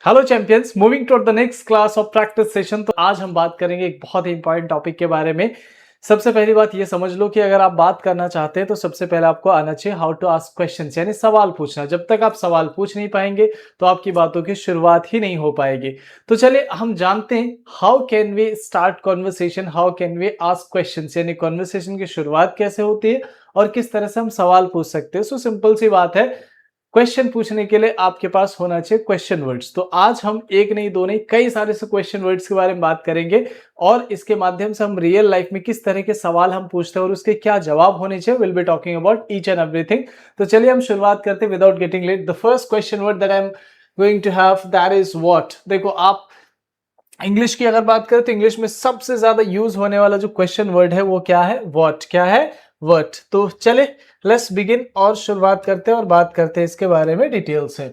Hello champions, moving to the next class of practice session. तो आज हम बात करेंगे एक बहुत ही इंपॉर्टेंट टॉपिक के बारे में। सबसे पहली बात ये समझ लो कि अगर आप बात करना चाहते हैं तो सबसे पहले आपको आना चाहिए हाउ टू आस्क क्वेश्चंस, यानी सवाल पूछना। जब तक आप सवाल पूछ नहीं पाएंगे तो आपकी बातों की शुरुआत ही नहीं हो पाएगी। तो चलिए हम जानते हैं how can we start conversation, how can we ask questions, यानी कॉन्वर्सेशन की शुरुआत कैसे होती है और किस तरह से हम सवाल पूछ सकते हैं। सो सिंपल सी बात है, क्वेश्चन पूछने के लिए आपके पास होना चाहिए क्वेश्चन वर्ड्स। तो आज हम एक नहीं दो नहीं कई सारे से क्वेश्चन वर्ड्स के बारे में बात करेंगे और इसके माध्यम से हम रियल लाइफ में किस तरह के सवाल हम पूछते हैं और उसके क्या जवाब होने चाहिए। Will be talking about each and everything. तो चलिए हम शुरुआत करते हैं without getting late. The first question word that I am going to have that is what. देखो, आप इंग्लिश की अगर बात करें तो इंग्लिश में सबसे ज्यादा यूज होने वाला जो क्वेश्चन वर्ड है वो क्या है? व्हाट। क्या है? व्हाट। तो चले लेट्स बिगिन और शुरुआत करते हैं और बात करते हैं इसके बारे में डिटेल से।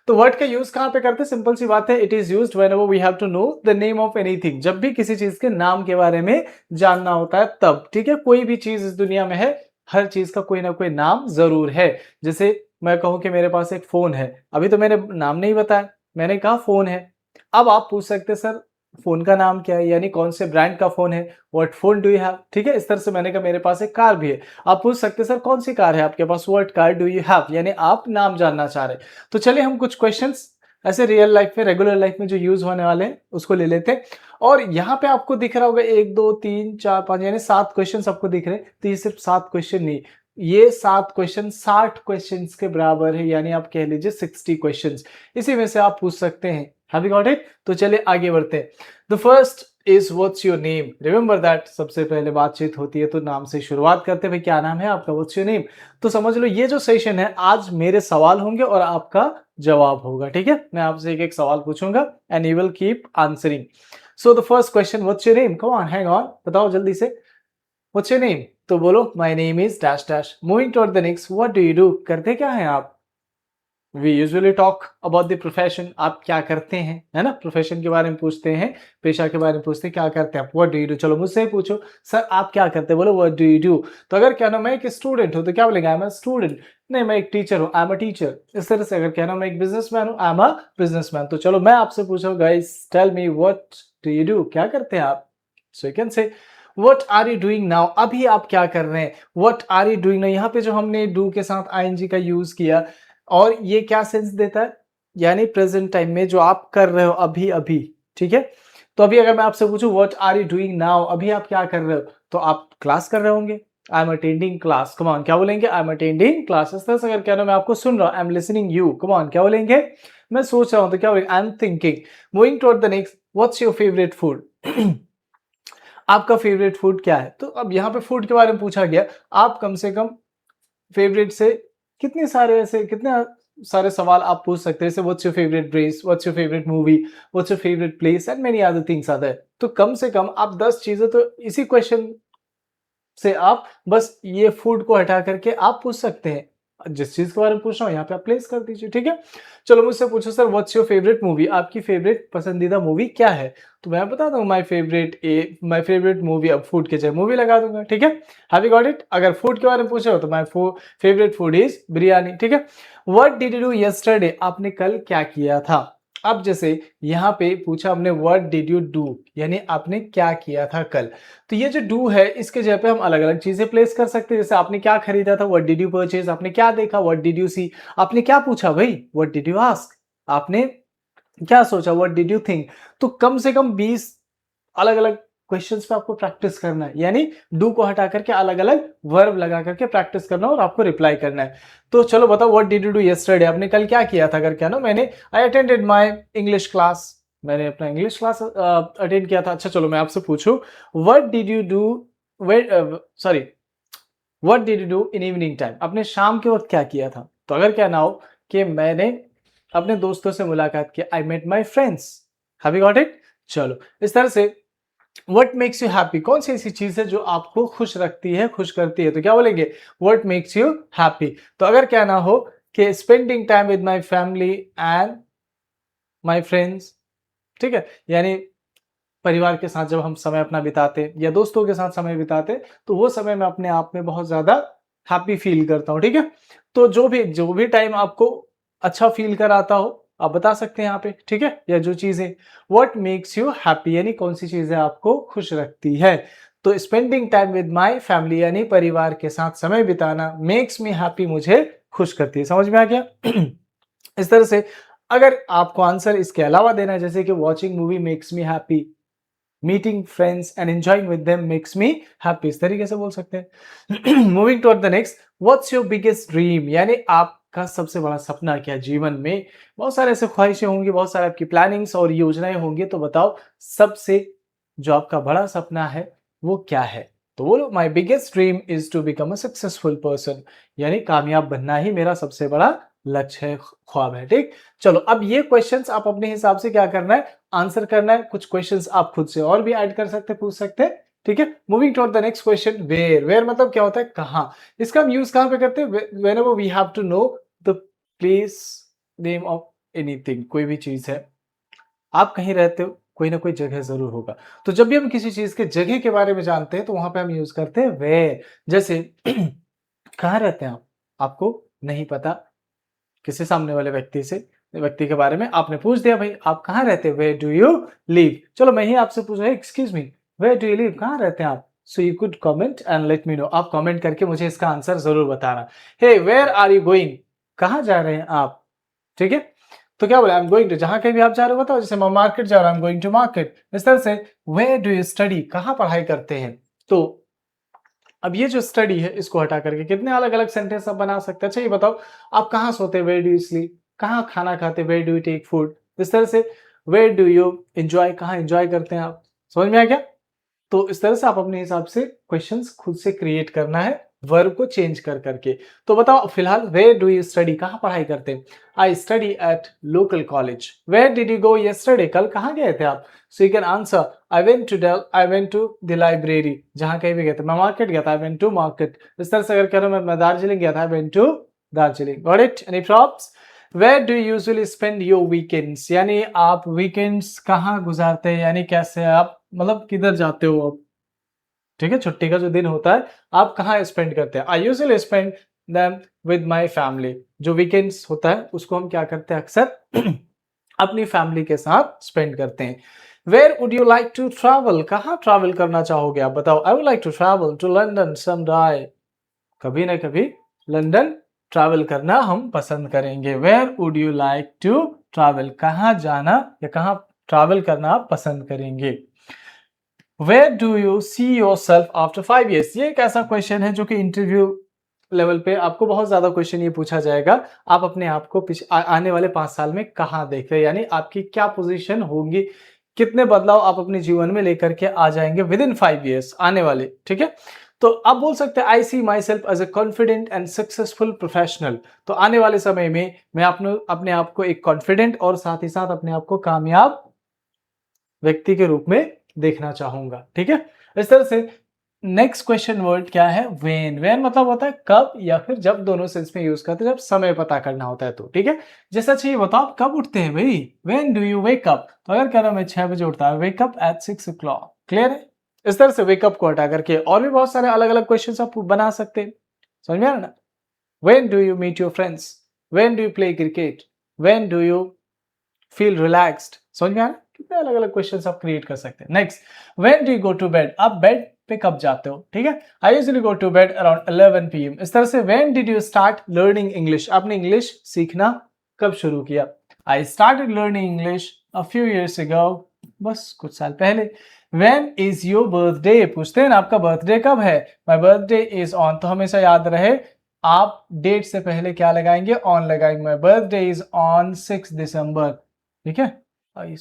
तो वर्ड का यूज कहां पे करते हैं? सिंपल सी बात है, it is used whenever we have to know the name of anything. जब भी किसी चीज के नाम के बारे में जानना होता है तब। ठीक है, कोई भी चीज इस दुनिया में है, हर चीज का कोई ना कोई नाम जरूर है। जैसे मैं कहूं कि मेरे पास एक फोन है, अभी तो मैंने नाम नहीं बताया, मैंने कहा फोन है। अब आप पूछ सकते हैं सर फोन का नाम क्या है, यानी कौन से ब्रांड का फोन है, what phone do you have. ठीक है, इस तरह से मैंने कहा मेरे पास एक कार भी है। आप पूछ सकते हैं सर कौन सी कार है आपके पास, what car do you have, यानी आप नाम जानना चाह रहे हैं। तो चलिए हम कुछ क्वेश्चंस ऐसे रियल लाइफ में, रेगुलर लाइफ में जो यूज होने वाले हैं उसको ले लेते हैं। और यहाँ पे आपको दिख रहा होगा 1 2 3 4 5 यानी 7 क्वेश्चन आपको दिख रहे हैं। तो ये सिर्फ 7 क्वेश्चन नहीं, ये 7 क्वेश्चन 60 क्वेश्चन के बराबर है, यानी आप कह लीजिए 60 क्वेश्चन। इसी में से आप पूछ सकते हैं। Have you got it? तो चलिए आगे बढ़ते हैं। The first is what's your name. Remember that, सबसे पहले बातचीत होती है तो नाम से शुरुआत करते हैं। भाई क्या नाम है आपका? What's your name. तो समझ लो ये जो सेशन है आज मेरे सवाल होंगे और आपका जवाब होगा। ठीक है, मैं आपसे एक एक सवाल पूछूंगा and you will keep answering. So the first question, what's your name? Come on, hang on, बताओ जल्दी से। What's your name? तो बोलो my name is dash dash. Moving toward the next, what do you do? करते क्या हैं आप? We usually talk about the profession. आप क्या करते हैं, है ना, प्रोफेशन के बारे में पूछते हैं, पेशा के बारे में पूछते हैं, क्या करते हैं आप, व्हाट डू यू डू। चलो मुझसे ही पूछो, सर आप क्या करते हैं, बोलो व्हाट डू यू डू। तो अगर कहना मैं एक स्टूडेंट हूं तो क्या बोलेंगे? I am a student. नहीं, मैं एक टीचर हूं, आई एम अ टीचर। इस तरह से अगर कहना मैं एक बिजनेसमैन हूं, आई एम अ बिजनेसमैन। तो चलो मैं आपसे पूछ रहा हूं, guys tell me what do you do, क्या करते हैं आप। So you can say what are you doing now, अभी आप क्या कर रहे हैं। What are you doing now, यहाँ पे जो हमने डू के साथ आईएनजी का यूज किया और ये क्या सेंस देता है, यानी प्रेजेंट टाइम में जो आप कर रहे हो अभी अभी। ठीक है, तो अभी अगर मैं आपसे पूछूं what are you doing now, अभी आप क्या कर रहे हो, तो आप क्लास कर रहे होंगे। I am attending class. Come on, क्या बोलेंगे? I am attending class. इस तरह से अगर कहना मैं आपको सुन रहा हूं, I am listening you. Come on, क्या बोलेंगे? मैं सोच रहा हूं, तो क्या बोलेंगे? I am thinking. Moving toward the next, what's your favourite food. आपका फेवरेट फूड क्या है? तो अब यहाँ पे फूड के बारे में पूछा गया, आप कम से कम फेवरेट से कितने सारे सवाल आप पूछ सकते हैं। जैसे what's your favourite dress, what's your favourite movie, what's your favourite place and many other things are there. तो कम से कम आप 10 चीजें तो इसी क्वेश्चन से आप बस ये फूड को हटा करके आप पूछ सकते हैं। जिस चीज के बारे में पूछ रहा हूँ यहाँ पे आप प्लेस कर दीजिए। ठीक है, चलो मुझसे पूछो sir what's your favourite movie, आपकी फेवरेट पसंदीदा मूवी क्या है। तो मैं बता दूं माय फेवरेट मूवी, अब फूड के जगह मूवी लगा दूंगा। ठीक है, हैव यू गॉट इट। अगर फूड के बारे में पूछे हो तो my favourite food is biryani. ठीक है, what did you do yesterday, आपने कल क्या किया था। अब जैसे यहाँ पे पूछा हमने व्हाट डिड यू डू, यानी आपने क्या किया था कल। तो ये जो डू है इसके जगह पे हम अलग अलग चीजें प्लेस कर सकते हैं। जैसे आपने क्या खरीदा था, व्हाट डिड यू परचेज, आपने क्या देखा, व्हाट डिड यू सी, आपने क्या पूछा भाई, व्हाट डिड यू आस्क, आपने क्या सोचा, व्हाट डिड यू थिंक। तो कम से कम 20 अलग अलग क्वेश्चंस पे आपको प्रैक्टिस करना है, यानी डू को हटा करके अलग अलग वर्ब लगा करके प्रैक्टिस करना और आपको रिप्लाई करना है। तो चलो बताओ what did you do yesterday, आपने कल क्या किया था। अगर क्या ना मैंने I attended my English class, मैंने अपना इंग्लिश क्लास अटेंड किया था। अच्छा चलो मैं आपसे पूछूं what did you do sorry what did you do in evening time, आपने शाम के वक्त क्या किया था। तो अगर कहना हो कि मैंने अपने दोस्तों से मुलाकात की, I met my friends. Have you got it. चलो इस तरह से व्हाट मेक्स यू हैप्पी, कौन सी ऐसी चीज है जो आपको खुश रखती है, खुश करती है। तो क्या बोलेंगे? What makes you happy. तो अगर कहना हो कि spending time with my family and my friends. ठीक है, यानी परिवार के साथ जब हम समय अपना बिताते या दोस्तों के साथ समय बिताते तो वो समय मैं अपने आप में बहुत ज्यादा हैप्पी फील करता हूँ। ठीक है, तो जो भी टाइम आपको अच्छा फील कराता हो, आप बता सकते हैं यहाँ पे, ठीक है, या जो चीजें। व्हाट मेक्स यू हैप्पी यानी कौन सी चीजें आपको खुश रखती है। तो spending time with my family यानी परिवार के साथ समय बिताना, मेक्स मी हैप्पी मुझे खुश करती है। समझ में आ गया? इस तरह से अगर आपको आंसर इसके अलावा देना है, जैसे कि watching movie makes me happy, meeting friends and enjoying with them makes me happy, इस तरीके से बोल सकते हैं। Moving toward the next, what's your biggest dream यानी आपका सबसे बड़ा सपना क्या जीवन में। बहुत सारे ऐसे ख्वाहिशें होंगी, बहुत सारे आपकी प्लानिंग्स और योजनाएं होंगी, तो बताओ सबसे जो आपका बड़ा सपना है वो क्या है। तो बोलो my biggest dream is to become a successful person, यानी कामयाब बनना ही मेरा सबसे बड़ा लक्ष्य है, ख्वाब है। ठीक, चलो अब ये क्वेश्चंस आप अपने हिसाब से क्या करना है, आंसर करना है। कुछ क्वेश्चंस आप खुद से और भी ऐड कर सकते हैं, पूछ सकते हैं, ठीक है। Moving toward the next question, where. Where मतलब क्या होता है, कहाँ। इसका हम यूज कहाँ पे करते हैं, whenever we have to know the place name of anything. कोई भी चीज है, आप कहीं रहते हो, कोई ना कोई जगह जरूर होगा। तो जब भी हम किसी चीज के जगह के बारे में जानते हैं तो वहां पे हम यूज करते हैं वेयर। जैसे कहाँ रहते हैं आप, आपको नहीं पता, किसी सामने वाले व्यक्ति के बारे में आपने पूछ दिया, भाई आप कहाँ रहते हैं, वेयर डू यू लिव। चलो मैं ही आपसे पूछ रहा हूँ, excuse me where do you live, कहाँ रहते हैं आप। So you could comment and let me know, आप कमेंट करके मुझे इसका आंसर जरूर बताना। Hey where are you going, कहाँ जा रहे हैं आप, ठीक है। तो क्या बोला, आई एम गोइंग टू, जहां कहीं भी आप जा रहे हो बताओ, जैसे मैं मार्केट जा रहा हूं, I am going to market. इस तरह से वेयर डू यू स्टडी, कहाँ पढ़ाई करते हैं। तो अब ये जो स्टडी है इसको हटा करके कितने अलग अलग सेंटेंस आप बना सकते हैं। अच्छा ये बताओ, आप कहाँ सोते हैं, वेयर डू यू स्लीप, कहाँ खाना खाते हैं, where do you take food. इस तरह से वेयर डू यू एंजॉय, कहाँ एंजॉय करते हैं आप। समझ में आ गया? तो इस तरह से आप अपने हिसाब से क्वेश्चंस खुद से क्रिएट करना है, वर्ब को चेंज कर करके। तो बताओ फिलहाल, वेयर डू यू स्टडी, कहाँ पढ़ाई करते हैं। I study at local college. Where did you go yesterday, कल कहाँ गए थे आप। So you can answer I went to the library, जहां कहीं भी गए थे। मैं मार्केट गया था, आई वेंट टू मार्केट। इस तरह से अगर कह रहा हूं मैं दार्जिलिंग गया था, I went to Darjeeling. Got it? Any problems? Where do usually spend your weekends, यानी आप वीकेंड्स कहाँ गुजारते हैं, यानी कैसे आप मतलब किधर जाते हो आप, ठीक है। छुट्टी का जो दिन होता है आप कहाँ स्पेंड करते हैं। I usually spend them with my family, जो वीकेंड्स होता है उसको हम क्या करते हैं, अक्सर अपनी फैमिली के साथ स्पेंड करते हैं। Where would you like to travel, कहाँ ट्रैवल करना चाहोगे आप, बताओ। I would like to travel to London someday, कभी ना कभी लंदन ट्रैवल करना हम पसंद करेंगे। Where would you like to travel, कहाँ जाना या कहाँ ट्रैवल करना आप पसंद करेंगे। Where do you see yourself after 5 years, ये एक ऐसा क्वेश्चन है जो कि इंटरव्यू लेवल पे आपको बहुत ज्यादा क्वेश्चन ये पूछा जाएगा। आप अपने आप को आने वाले 5 साल में कहाँ देख रहे हैं, यानी आपकी क्या पोजीशन होगी, कितने बदलाव आप अपने जीवन में लेकर के आ जाएंगे विद इन 5 years आने वाले, ठीक है। तो आप बोल सकते हैं, I see myself as a confident and successful professional. तो आने वाले समय में मैं अपने आप को एक कॉन्फिडेंट और साथ ही साथ अपने आप को कामयाब व्यक्ति के रूप में देखना चाहूंगा, ठीक है। इस तरह से नेक्स्ट क्वेश्चन वर्ड क्या है, वेन। वेन मतलब होता है कब या फिर जब, दोनों सेंस में यूज करते हैं जब समय पता करना होता है तो, ठीक है। जैसा चाहिए बताओ आप कब उठते हैं भाई, when do you wake up. तो अगर कह रहा हूं मैं 6 बजे उठता हूं, wake up at 6 o'clock। Clear है? इस तरह से वेकअप को हटा करके और भी बहुत सारे अलग अलग क्वेश्चन आप बना सकते हैं। समझ में आ रहा ना। When do you meet your friends, when do you play cricket, when do you feel relaxed. समझ में आ रहा है? कितने अलग अलग क्वेश्चन आप क्रिएट कर सकते हैं। Next, when do you go to bed, आप बेड पे कब जाते हो, ठीक है। I usually go to bed around 11 PM। इस तरह से when did you start learning English, आपने इंग्लिश सीखना कब शुरू किया। I started learning English a few years ago, बस कुछ साल पहले। व्हेन इज योर बर्थडे, पूछते हैं ना आपका बर्थडे कब है। माई बर्थडे इज ऑन, तो हमेशा याद रहे आप डेट से पहले क्या लगाएंगे, ऑन लगाएंगे। माई बर्थडे इज ऑन 6 दिसंबर, ठीक है।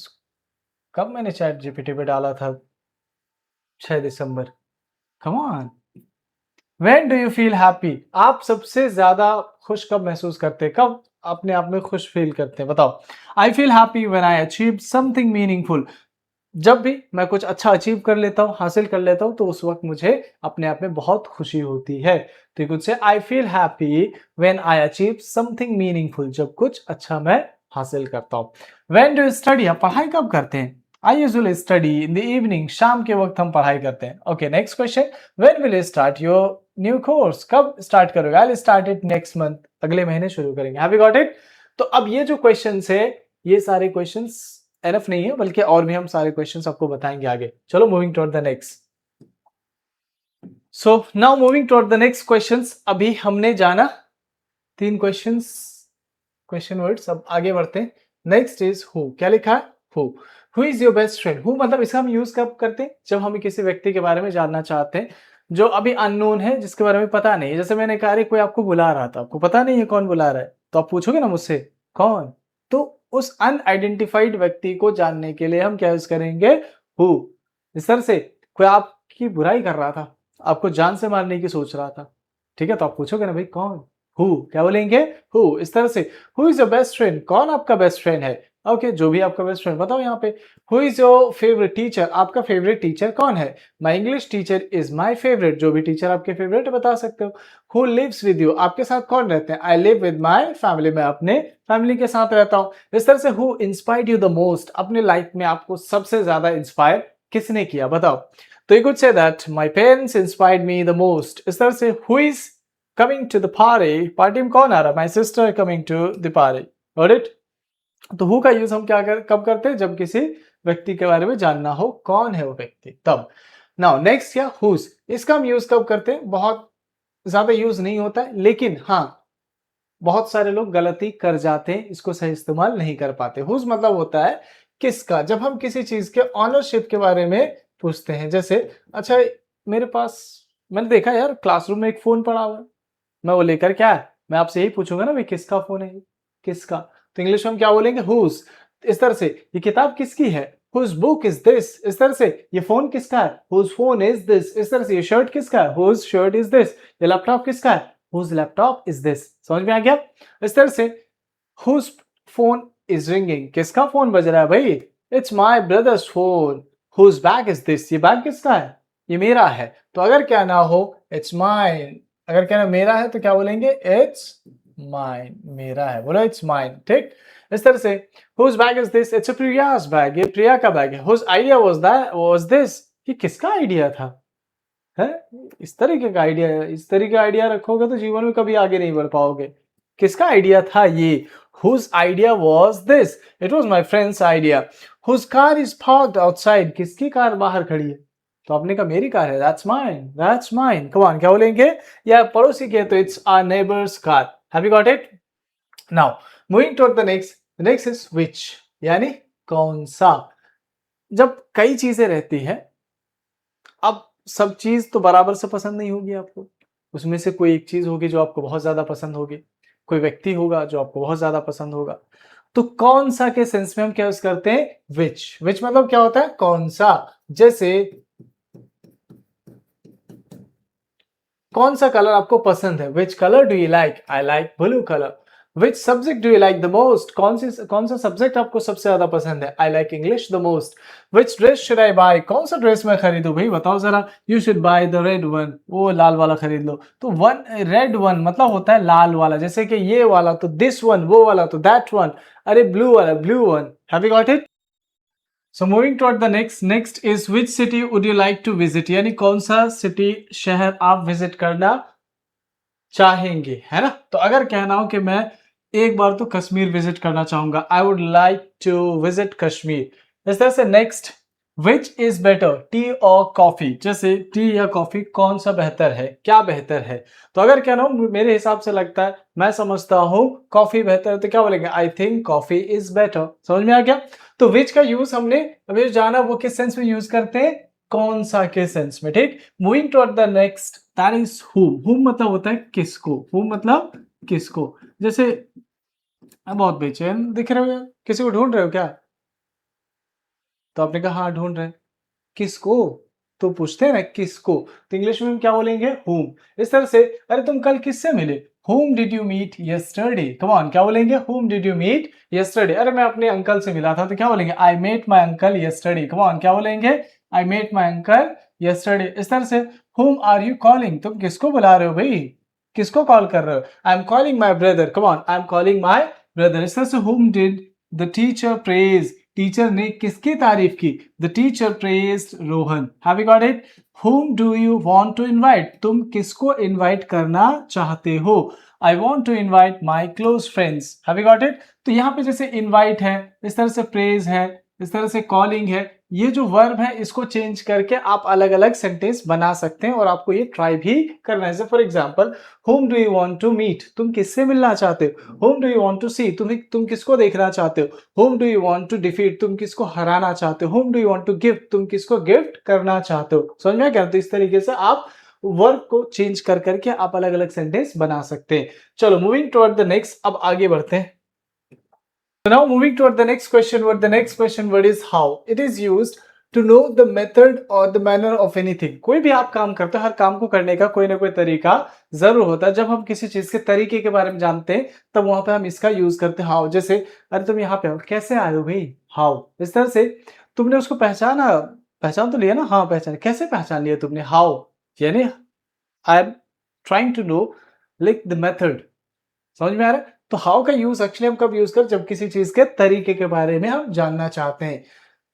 कब मैंने चैट जीपीटी पे डाला था, 6 दिसंबर। Come on. When do you feel happy, आप सबसे ज्यादा खुश कब महसूस करते हैं, कब अपने आप में खुश फील करते हैं, बताओ। I feel happy when I achieve something meaningful, जब भी मैं कुछ अच्छा अचीव कर लेता हूँ, हासिल कर लेता हूँ, तो उस वक्त मुझे अपने आप में बहुत खुशी होती है। तो कुछ से I feel happy when I achieve something meaningful, जब कुछ अच्छा मैं हासिल करता हूँ। व्हेन डू यू स्टडी, आप पढ़ाई कब करते हैं। I usually study in the evening, शाम के वक्त हम पढ़ाई करते हैं। Okay next question, when will you start your new course, कब स्टार्ट करोगे। I will start it next month, अगले महीने शुरू करेंगे। Have you got it. तो अब ये जो क्वेश्चन है ये सारे क्वेश्चंस एनफ नहीं है, बल्कि और भी हम सारे क्वेश्चंस आपको बताएंगे आगे। चलो moving toward the next. So now moving toward the next questions. अभी हमने जाना 3 क्वेश्चंस, क्वेश्चन वर्ड्स। अब आगे बढ़ते हैं। Next is who. क्या लिखा है? Who is your best friend. Who मतलब इसका हम यूज कब करते हैं? जब हम किसी व्यक्ति के बारे में जानना चाहते हैं जो अभी अननोन है, जिसके बारे में पता नहीं है। जैसे मैंने कहा कोई आपको बुला रहा था, आपको पता नहीं है कौन बुला रहा है, तो आप पूछोगे ना मुझसे कौन। तो उस अनआइडेंटिफाइड व्यक्ति को जानने के लिए हम क्या यूज करेंगे? हु। इस तरह से कोई आपकी बुराई कर रहा था, आपको जान से मारने की सोच रहा था, ठीक है, तो आप पूछोगे ना भाई कौन। हु। क्या बोलेंगे? हु। इस तरह से who is your best friend. कौन आपका बेस्ट फ्रेंड है? ओके, जो भी आपका बेस्ट फ्रेंड बताओ यहाँ पे। Who is your favourite teacher. आपका फेवरेट टीचर कौन है? My English teacher is my favourite. जो भी टीचर आपके फेवरेट है बता सकते हो। Who lives with you. आपके साथ कौन रहते हैं? I live with my family. मैं अपने फैमिली के साथ रहता हूँ। इस तरह से who inspired you the most. अपने लाइफ में आपको सबसे ज्यादा इंस्पायर किसने किया बताओ। तो you could say that my parents inspired me the most. इस तरह से who is coming to the party. Party में कौन आ रहा है? My sister coming to the party. Got it? तो हु का यूज हम कब करते हैं? जब किसी व्यक्ति के बारे में जानना हो कौन है वो व्यक्ति, तब। नाउ नेक्स्ट क्या? हुज। इसका हम यूज कब करते हैं? बहुत ज्यादा यूज नहीं होता है, लेकिन हाँ बहुत सारे लोग गलती कर जाते हैं, इसको सही इस्तेमाल नहीं कर पाते। हुज मतलब होता है किसका। जब हम किसी चीज के ऑनरशिप के बारे में पूछते हैं, जैसे अच्छा मेरे पास, मैंने देखा यार क्लासरूम में एक फोन पड़ा हुआ है, मैं वो लेकर क्या है, मैं आपसे यही पूछूंगा ना भाई किसका फोन है, किसका। तो इंग्लिश में हम क्या बोलेंगे? हुज। इस तरह से ये किताब किसकी है? Whose book is this. इस तरह से ये फोन किसका है? Whose phone is this. इस तरह से ये शर्ट किसका है? Whose shirt is this. ये लैपटॉप किसका है? Whose laptop is this. समझ में आ गया? इस तरह से हुज फोन इज रिंगिंग। किसका फोन बज रहा है भाई? It's my brother's phone. Whose bag is this. ये बैग किसका है? ये मेरा है। तो अगर क्या ना हो इट्स माइन, अगर कहना मेरा है तो क्या बोलेंगे? It's mine. मेरा है, बोलो इट्स माइन। ठीक, इस तरह से whose bag is this. It's Priya's bag. ये प्रिया का बैग है। Whose idea was this. ये किसका आइडिया था? है इस तरीके का आइडिया है। इस तरीके का आइडिया रखोगे तो जीवन में कभी आगे नहीं बढ़ पाओगे। किसका आइडिया था ये? Whose idea was this. It was my friend's idea. Whose car is parked outside. किसकी कार बाहर खड़ी है? तो आपने कहा मेरी कार है, that's mine, that's mine. Come on, क्या बोलेंगे? या पड़ोसी के तो it's our neighbour's car. Have you got it? Now moving toward the next. The next is which, यानी कौन सा। जब कई चीजें रहती हैं, अब सब चीज तो बराबर से पसंद नहीं होगी आपको, उसमें से कोई एक चीज होगी जो आपको बहुत ज्यादा पसंद होगी, कोई व्यक्ति होगा जो आपको बहुत ज्यादा पसंद होगा। तो कौन सा के सेंस में हम क्या यूज करते हैं? विच। विच मतलब क्या होता है? कौन सा। जैसे कौन सा कलर आपको पसंद है? Which colour do you like? I like blue colour. Which subject do you like the most? कौन सा सब्जेक्ट आपको सबसे ज्यादा पसंद है? I like English the most. Which dress should I buy? कौन सा ड्रेस मैं खरीदूं भाई, बताओ जरा। You should buy the red one. वो लाल वाला खरीद लो। तो वन, रेड वन मतलब होता है लाल वाला, जैसे कि ये वाला तो दिस वन, वो वाला तो दैट वन, अरे ब्लू वाला blue one. Have you got it? So moving toward the next is which city would you like to visit, यानी कौन सा सिटी, शहर आप विजिट करना चाहेंगे, है ना। तो अगर कहना हो कि मैं एक बार तो कश्मीर विजिट करना चाहूंगा, I would like to visit Kashmir. इस तरह से next, which is better, tea और कॉफी। जैसे टी या कॉफी कौन सा बेहतर है, क्या बेहतर है। तो अगर कहना हो मेरे हिसाब से लगता है, मैं समझता हूं कॉफी बेहतर है, तो क्या बोलेंगे? I think coffee is better. समझ में आ गया? तो विच का यूज हमने अभी जाना, वो किस सेंस में यूज करते हैं? कौन सा के सेंस में। ठीक, moving toward the next, that is whom। whom मतलब होता है किसको। whom मतलब किसको। जैसे बहुत बेचैन दिख रहे हो यार, किसी को ढूंढ रहे हो क्या? तो आपने कहा हाँ ढूंढ रहे हैं। किसको? तो पूछते हैं ना किसको, तो इंग्लिश में हम क्या बोलेंगे? whom। इस तरह से अरे तुम कल किससे मिले? whom did you meet yesterday। Come on, क्या बोलेंगे? whom did you meet yesterday। अरे मैं अपने अंकल से मिला था, तो क्या बोलेंगे? I met my uncle yesterday। Come on, क्या बोलेंगे? I met my uncle yesterday। इस तरह से whom are you calling, तुम किसको बुला रहे हो भाई, किसको कॉल कर रहे हो? I am calling my brother। Come on, I am calling my brother। इस तरह से whom did the teacher praise, teacher ने किसकी तारीफ की? The teacher praised Rohan. Have you got it? whom do you want to invite, तुम किसको invite करना चाहते हो? I want to invite my close friends. Have you got it? तो यहाँ पे जैसे इन्वाइट है, इस तरह से प्रेज है, इस तरह से कॉलिंग है, ये जो वर्ब है इसको चेंज करके आप अलग अलग सेंटेंस बना सकते हैं और आपको ये ट्राई भी करना है। For example, whom do you want to meet, तुम किससे मिलना चाहते हो। Whom do you want to see, तुम किसको देखना चाहते हो। Whom do you want to defeat, तुम किसको हराना चाहते हो। Whom do you want to gift, तुम किसको गिफ्ट करना चाहते हो। समझ में क्या? तो इस तरीके से आप वर्ब को चेंज कर करके आप अलग अलग सेंटेंस बना सकते हैं। चलो मूविंग टुवर्ड द नेक्स्ट, अब आगे बढ़ते हैं। So now moving toward the next question word. The next question word is how. It is used to know the method or the manner of anything. कोई भी आप काम करते हो, हर काम को करने का कोई ना कोई तरीका जरूर होता है। जब हम किसी चीज के तरीके के बारे में जानते हैं तब वहां पे हम इसका यूज करते हैं हाउ। जैसे अरे तुम यहाँ पे हो, कैसे आए हो भाई, हाउ। इस तरह से तुमने उसको पहचाना, पहचान तो लिया ना, हाँ पहचान, कैसे पहचान लिया तुमने, हाउ। यानी I am trying to know like the method. समझ में आ रहा है? तो हाउ का यूज एक्चुअली हम कब यूज कर, जब किसी चीज के तरीके के बारे में हम जानना चाहते हैं।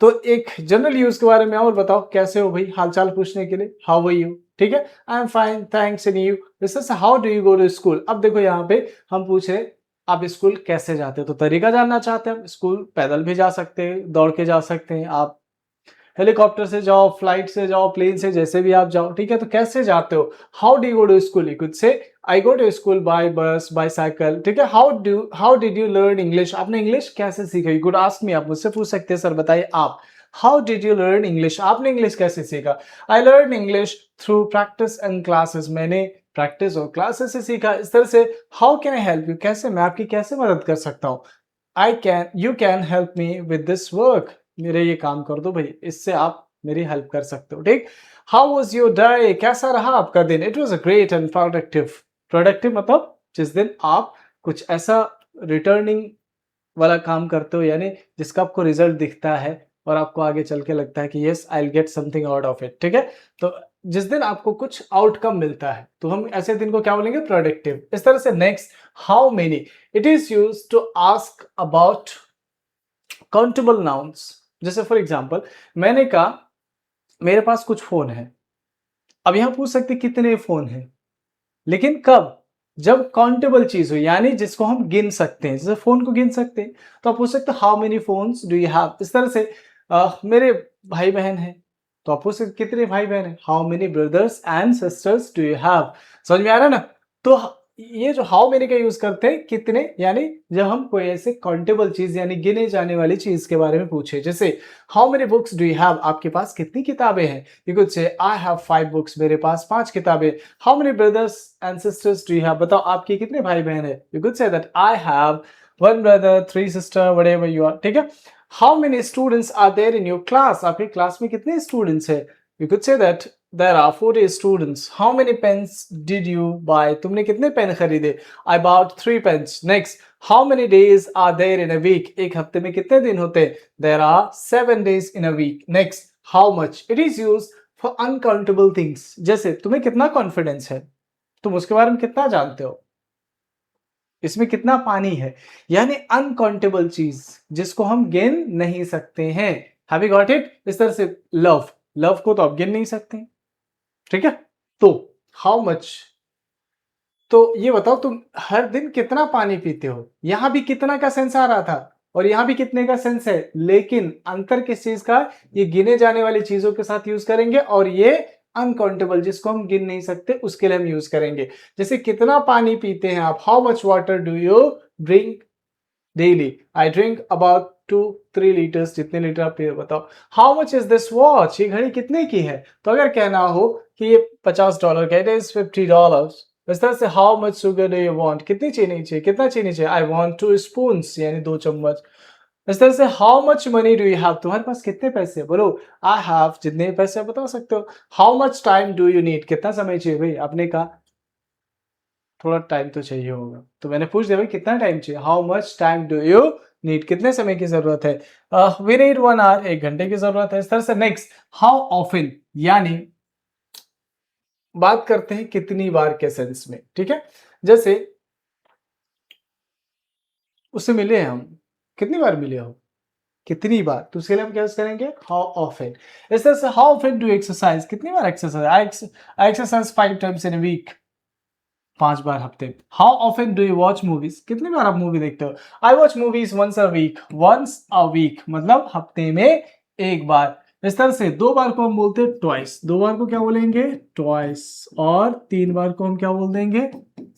तो एक जनरल यूज के बारे में और बताओ, कैसे हो भाई, हालचाल पूछने के लिए हाउ आर यू, ठीक है। I am fine thanks and you. This how do you go to school. अब देखो यहाँ पे हम पूछ रहे आप स्कूल कैसे जाते हो, तो तरीका जानना चाहते हैं। स्कूल पैदल भी जा सकते हैं, दौड़ के जा सकते हैं, आप हेलीकॉप्टर से जाओ, फ्लाइट से जाओ, प्लेन से, जैसे भी आप जाओ, ठीक है। तो कैसे जाते हो, how do you go to school. You could say I go to school by bus, by cycle, ठीक है। How did you learn English, आपने इंग्लिश कैसे सीखा। यू कुड आस्क मी, आप मुझसे पूछ सकते हैं सर बताइए आप, how did you learn English, आपने इंग्लिश कैसे सीखा। I learn English through practice and classes, मैंने प्रैक्टिस और क्लासेस से सीखा। इस तरह से how can I help you, कैसे मैं आपकी कैसे मदद कर सकता हूँ। You can help me with this work, मेरे ये काम कर दो भाई, इससे आप मेरी हेल्प कर सकते हो, ठीक। हाउ वाज योर डे, कैसा रहा आपका दिन। It was a great and productive. Productive मतलब जिस दिन आप कुछ ऐसा रिटर्निंग वाला काम करते हो, यानी जिसका आपको रिजल्ट दिखता है और आपको आगे चल के लगता है कि yes I will get something out of it, ठीक है। तो जिस दिन आपको कुछ आउटकम मिलता है तो हम ऐसे दिन को क्या बोलेंगे, प्रोडक्टिव। इस तरह से next, how many, it is use to ask about countable nouns. जैसे फॉर एग्जांपल, मैंने कहा मेरे पास कुछ फोन है। अब यहां पूछ सकते कितने फोन हैं, लेकिन कब, जब काउंटेबल चीज हो, यानी जिसको हम गिन सकते हैं। जैसे फोन को गिन सकते हैं तो आप पूछ सकते how many phones do you have. इस तरह से मेरे भाई बहन हैं तो आप पूछ सकते कितने भाई बहन हैं, how many brothers and sisters do you have. समझ में आ रहा है ना। तो ये जो हाउ मेनी का यूज करते हैं कितने, यानी जब हम कोई ऐसे काउंटेबल चीज यानी गिने जाने वाली चीज के बारे में पूछे। जैसे how many books do you have, आपके पास कितनी किताबें हैं। You could say I have 5 books, मेरे पास 5 किताबें। How many brothers and sisters do you have, बताओ आपके कितने भाई बहन है। You could say that I have 1 brother 3 sister whatever you are, ठीक है। How many students are there in your class, आपके क्लास में कितने स्टूडेंट्स है। You could say that there are 40 students. How many pens did you buy, तुमने कितने pen खरीदे। I bought 3 pens. Next, how many days are there in a week, एक हफ्ते में कितने दिन होते हैं। There are 7 days in a week. Next, how much, it is used for uncountable things. जैसे तुम्हें कितना कॉन्फिडेंस है, तुम उसके बारे में कितना जानते हो, इसमें कितना पानी है, यानी अनकाउंटेबल चीज जिसको हम गिन नहीं सकते हैं। Have you got it. इस तरह से लव, लव को तो आप गिन नहीं सकते, ठीक है। तो हाउ मच, तो ये बताओ तुम हर दिन कितना पानी पीते हो। यहां भी कितना का सेंस आ रहा था और यहां भी कितने का सेंस है, लेकिन अंतर किस चीज का, ये गिने जाने वाली चीजों के साथ यूज करेंगे और ये अनकाउंटेबल जिसको हम गिन नहीं सकते उसके लिए हम यूज करेंगे। जैसे कितना पानी पीते हैं आप, how much water do you drink daily. I drink about 2-3 litres, जितने लीटर आप पिए बताओ। How much is this watch, ये घड़ी कितने की है। तो अगर कहना हो कि ये $50 का, इट इज $50। इस तरह से how much sugar do you want, कितनी चीनी चाहिए, कितना चीनी चाहिए। आई वांट 2 स्पून्स, यानी 2 चम्मच। इस तरह से how much money do you have, तुम्हारे पास कितने पैसे, बोलो आई हैव, जितने पैसे आप बता सकते हो। How much time do you need, कितना समय चाहिए भाई, आपने कहा थोड़ा टाइम तो चाहिए होगा, तो मैंने पूछ दिया भाई कितना टाइम चाहिए। How much time do you need, कितने समय की जरूरत है। वी नीड 1 आवर, 1 घंटे की जरूरत है। इस तरह से नेक्स्ट, हाउ ऑफन, यानी बात करते हैं कितनी बार के सेंस में, ठीक है। जैसे उससे मिले हैं हम, कितनी बार मिले हो, कितनी बार, तो उसके लिए हम क्या करेंगे, हाउ ऑफन। इस तरह से हाउ ऑफन डू एक्सरसाइज, कितनी बार exercise, I exercise 5 times in a week. 5 बार हफ्ते में। How often do you watch movies, कितनी बार आप मूवी देखते हो? I watch movies once a week, once a week मतलब हफ्ते में एक बार। इस तरह से 2 बार को हम बोलते हैं ट्वाइस, 2 बार को क्या बोलेंगे? ट्वाइस। और 3 बार को हम क्या बोल देंगे?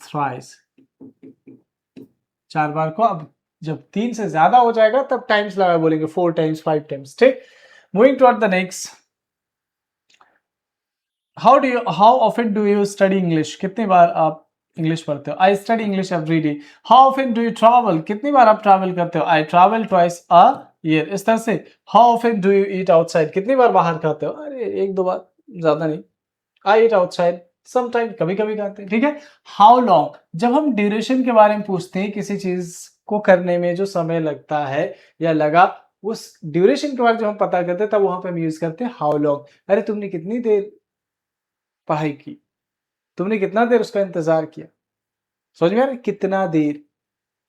थ्राइस। 4 बार को, अब जब 3 से ज्यादा हो जाएगा तब टाइम्स लगा बोलेंगे, 4 टाइम्स 5 टाइम्स, ठीक। Moving toward the next, how often do you study English, कितनी बार आप इंग्लिश पढ़ते हो? I study English every day. How often do you travel, कितनी बार आप ट्रैवल करते हो? I travel twice a year. इस तरह से how often do you eat outside, कितनी बार बाहर खाते हो? अरे 1-2 बार, ज्यादा नहीं। आई ईट आउटसाइड समटाइम, कभी कभी खाते हैं, ठीक है। हाउ लॉन्ग, जब हम ड्यूरेशन के बारे में पूछते हैं, किसी चीज को करने में जो समय लगता है या लगा, उस ड्यूरेशन के बारे में जब हम पता करते हैं तब वहां पे हम यूज करते हैं हाउ लॉन्ग। अरे तुमने कितनी देर पढ़ाई की, तुमने कितना देर उसका इंतजार किया, समझ में आ रहा है? कितना देर,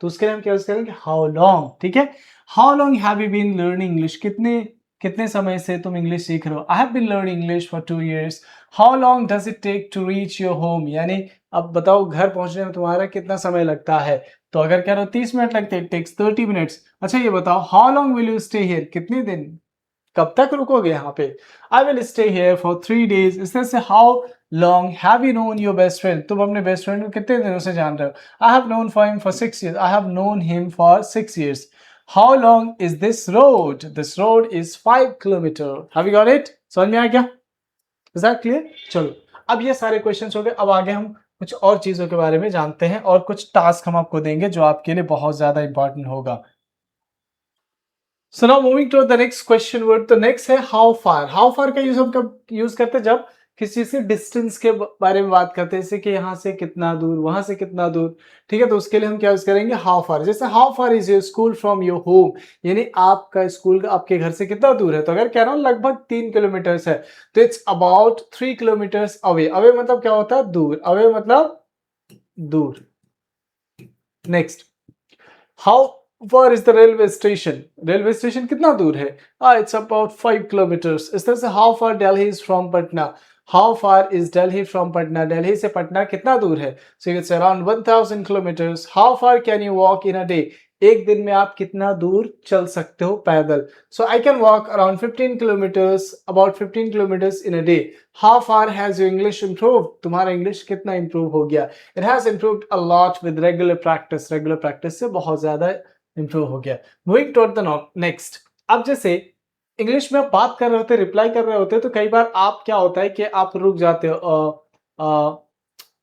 तो उसके लिए हम क्या यूज करेंगे? हाउ लॉन्ग, ठीक है। How long have you been learning English, कितने कितने समय से तुम इंग्लिश सीख रहे हो? I have been learning English for 2 years। How long does it take to reach your home, यानी अब बताओ घर पहुंचने में तुम्हारा कितना समय लगता है? तो अगर कह रहे हो 30 मिनट लगते हैं, टेक्स 30 मिनट्स। अच्छा ये बताओ, how long will you stay here, कितने दिन, कब तक रुकोगे यहाँ पे? I will stay here for 3 days। इस तरह से how long have you known your best friend, तुम अपने बेस्ट फ्रेंड को कितने दिनों से जान रहे हो? I have known for him for 6 years। I have known him for 6 years। How long is this road, this road is 5 kilometer। Have you got it? समझ में आ गया? Is that clear? चलो, अब ये सारे क्वेश्चंस हो गए। अब आगे हम कुछ और चीजों के बारे में जानते हैं और कुछ टास्क हम आपको देंगे जो आपके लिए बहुत ज्यादा इंपॉर्टेंट होगा। So now moving to the next question word, तो नेक्स्ट है हाउ फार। हाउ फार का यूज हम कब यूज करते हैं? जब किसी से डिस्टेंस के बारे में बात करते हैं, जैसे कि यहाँ से कितना दूर, वहां से कितना दूर, ठीक है। तो उसके लिए हम क्या यूज करेंगे? How far. जैसे how far is your school from your home, यानी आपका स्कूल आपके घर से कितना दूर है? तो अगर कह रहा हूँ लगभग 3 किलोमीटर है, तो it's about 3 kilometers away. Away मतलब क्या होता है? दूर। अवे मतलब दूर। Next, how far is the railway station, railway station कितना दूर है? It's about 5 kilometers। इस तरह से how far Delhi is from Patna, how far is Delhi from Patna, Delhi से पटना कितना दूर है? So it's around 1000 kilometers। How far can you walk in a day, एक दिन में आप कितना दूर चल सकते हो पैदल? So I can walk around 15 kilometers, about 15 kilometers in a day. How far has your English improve, तुम्हारा इंग्लिश कितना इंप्रूव हो गया? It has improved a lot with regular practice, regular practice से बहुत ज्यादा इंप्रूव हो गया। मूविंग टुवर्ड द नेक्स्ट, अब जैसे इंग्लिश में आप बात कर रहे होते, रिप्लाई कर रहे होते, तो कई बार आप क्या होता है कि आप रुक जाते हो,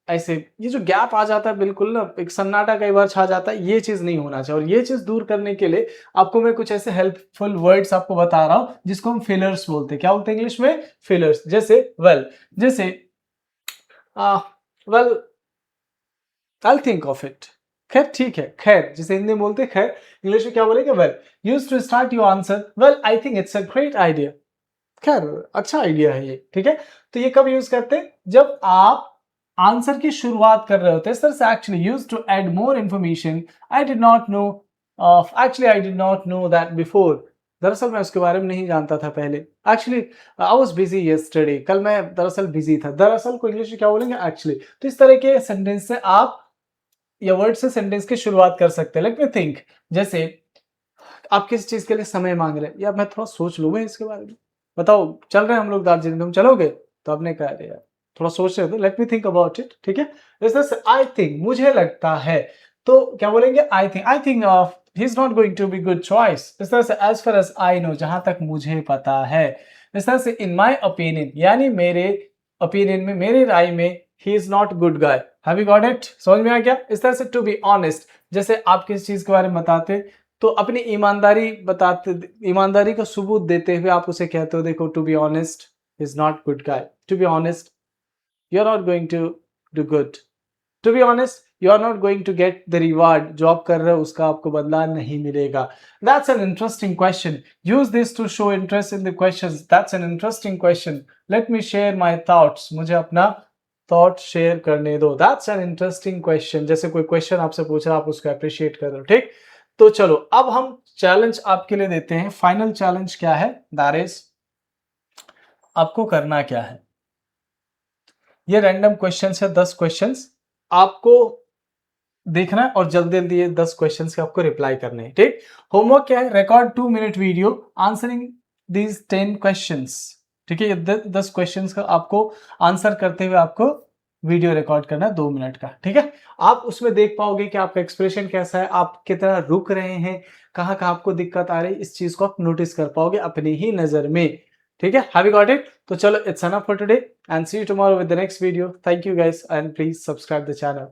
ऐसे ये जो गैप आ जाता है, बिल्कुल ना एक सन्नाटा कई बार छा जाता है, ये चीज नहीं होना चाहिए। और ये चीज दूर करने के लिए आपको मैं कुछ ऐसे हेल्पफुल वर्ड्स आपको बता रहा हूं जिसको हम फिलर्स बोलते हैं। क्या बोलते हैं इंग्लिश में? फिलर्स। जैसे वेल, जैसे well I think of it, खैर ठीक है, खैर जिसे हिंदी में बोलते हैं खैर, इंग्लिश में क्या बोलेंगे? Well. Use to start your answer, well I think it's a great idea, खैर अच्छा आइडिया है ये, ठीक है। तो ये कब यूज करते हैं? जब आप आंसर की शुरुआत कर रहे होते हैं। इस तरह से actually use to add more information, I did not know, actually I did not know that before, दरअसल मैं उसके बारे में नहीं जानता था पहले। Actually I was busy yesterday, कल मैं दरअसल बिजी था। दरअसल को इंग्लिश में क्या बोलेंगे? एक्चुअली। तो इस तरह के सेंटेंस से आप या वर्ड से सेंटेंस की शुरुआत कर सकते हैं। लेट मी थिंक, जैसे आप किस चीज के लिए समय मांग रहे हैं, या मैं थोड़ा सोच लूंगा इसके बारे में, बताओ चल रहे हैं हम लोग दार्जिलिंग, तुम चलोगे? तो आपने कहा अरे यार थोड़ा सोच रहे हो, let me think about it, ठीक है। जैसे आई थिंक, मुझे लगता है, तो क्या बोलेंगे? I think he is not going to be good choice. इस तरह से as far as I know, जहां तक मुझे पता है। इस तरह से इन माई ओपिनियन, यानी मेरे ओपिनियन में, मेरी राय में, ही is not good guy. Have you got it? समझ में आ गया? इस तरह से टू बी ऑनेस्ट, जैसे आप किसी चीज के बारे में बताते तो अपनी ईमानदारी बताते, ईमानदारी का सबूत देते हुए आप उसे कहते हो, देखो to be honest is not good guy, to be honest you are not going to do good, to be honest you are not going to get the reward, जो आप कर रहे हो उसका आपको बदला नहीं मिलेगा। That's an interesting question, use this to show interest in the questions. That's an interesting question, let me share my thoughts, मुझे अपना थॉट शेयर करने दो। दैट्स एन इंटरेस्टिंग क्वेश्चन, जैसे कोई क्वेश्चन आपसे पूछ रहा है, आप उसको अप्रिशिएट कर रहे हो, ठीक। तो चलो अब हम चैलेंज आपके लिए देते हैं। फाइनल चैलेंज क्या है? दैट इज, आपको करना क्या है, ये रैंडम क्वेश्चंस है, 10 क्वेश्चंस। आपको देखना है और जल्दी जल्दी ये 10 क्वेश्चन के आपको रिप्लाई करने हैं। ठीक, होमवर्क क्या है, record 2 minute video answering these 10 questions. ठीक है, ये 10 क्वेश्चंस का आपको आंसर करते हुए आपको वीडियो रिकॉर्ड करना है 2 मिनट का। ठीक है, आप उसमें देख पाओगे कि आपका एक्सप्रेशन कैसा है, आप कितना रुक रहे हैं, कहाँ कहाँ आपको दिक्कत आ रही है, इस चीज को आप नोटिस कर पाओगे अपनी ही नजर में। ठीक है, हैव यू गॉट इट? तो चलो, it's enough for today and see you tomorrow with the next video. Thank you guys and please subscribe the channel.